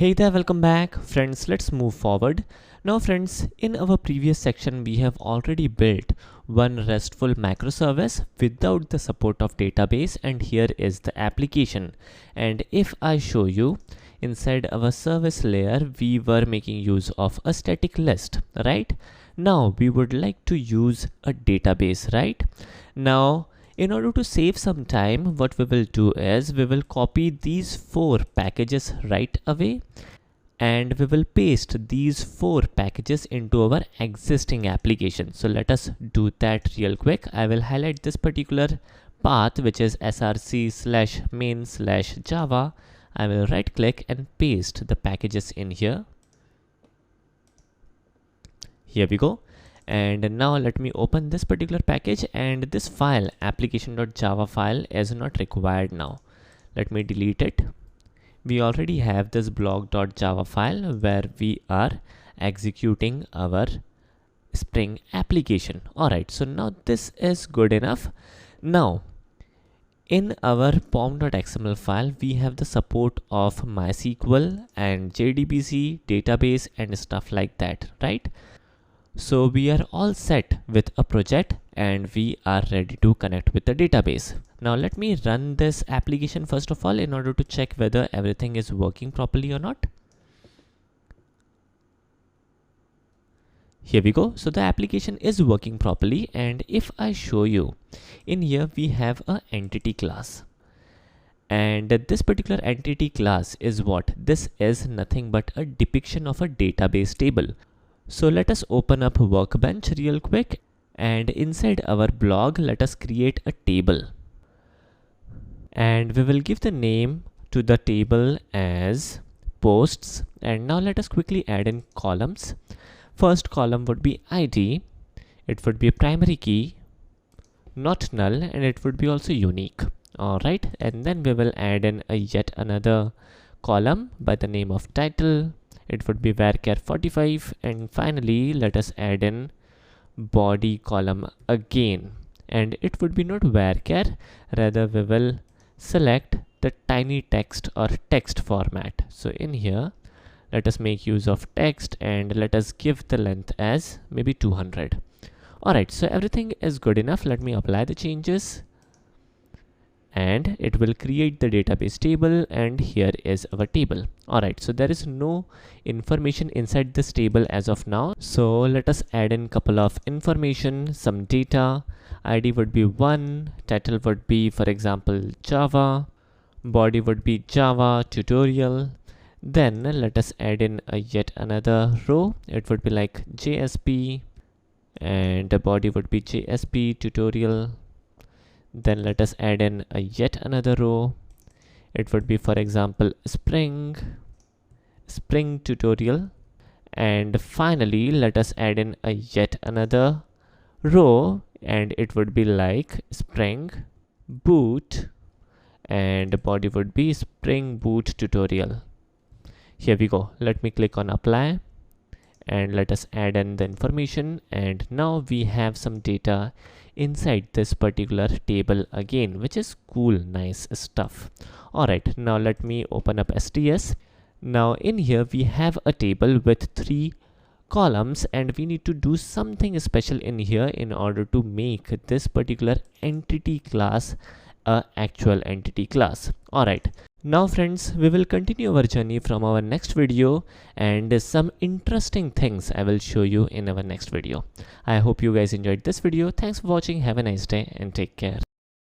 Hey there, welcome back. Friends, let's move forward. Now friends, in our previous section, we have already built one RESTful microservice without the support of database, and here is the application. And if I show you, inside our service layer, we were making use of a static list, right? Now we would like to use a database, right? Now, in order to save some time, what we will do is we will copy these 4 packages right away and we will paste these 4 packages into our existing application. So let us do that real quick. I will highlight this particular path, which is src/main/java. I will right click and paste the packages in here. Here we go. And now let me open this particular package, and this file application.java file is not required now. Let me delete it. We already have this blog.java file where we are executing our Spring application. Alright, so now this is good enough. Now in our pom.xml file, we have the support of MySQL and JDBC database and stuff like that, right? So we are all set with a project and we are ready to connect with the database. Now let me run this application first of all in order to check whether everything is working properly or not. Here we go. So the application is working properly, and if I show you, in here we have an entity class. And this particular entity class is what? This is nothing but a depiction of a database table. So let us open up Workbench real quick, and inside our blog, let us create a table. And we will give the name to the table as posts. And now let us quickly add in columns. First column would be ID. It would be a primary key, not null, and it would be also unique. Alright, and then we will add in a yet another column by the name of title. It would be varchar 45, and finally let us add in body column again, and it would be not varchar, rather we will select the tiny text or text format. So in here let us make use of text and let us give the length as maybe 200. Alright, so everything is good enough. Let me apply the changes, and it will create the database table, and here is our table. Alright, so there is no information inside this table as of now. So let us add in couple of information, some data. ID would be 1, title would be, for example, Java, body would be Java tutorial. Then let us add in a yet another row. It would be like JSP, and the body would be JSP tutorial. Then let us add in a yet another row. It would be, for example, Spring tutorial. And finally, let us add in a yet another row, and it would be like Spring Boot, and the body would be Spring Boot tutorial. Here we go. Let me click on apply, and let us add in the information, and now we have some data inside this particular table again, which is cool, nice stuff. Alright, now let me open up STS. Now in here we have a table with 3 columns, and we need to do something special in here in order to make this particular entity class a actual entity class. Alright, now friends, we will continue our journey from our next video, and some interesting things I will show you in our next video. I hope you guys enjoyed this video. Thanks for watching. Have a nice day and take care.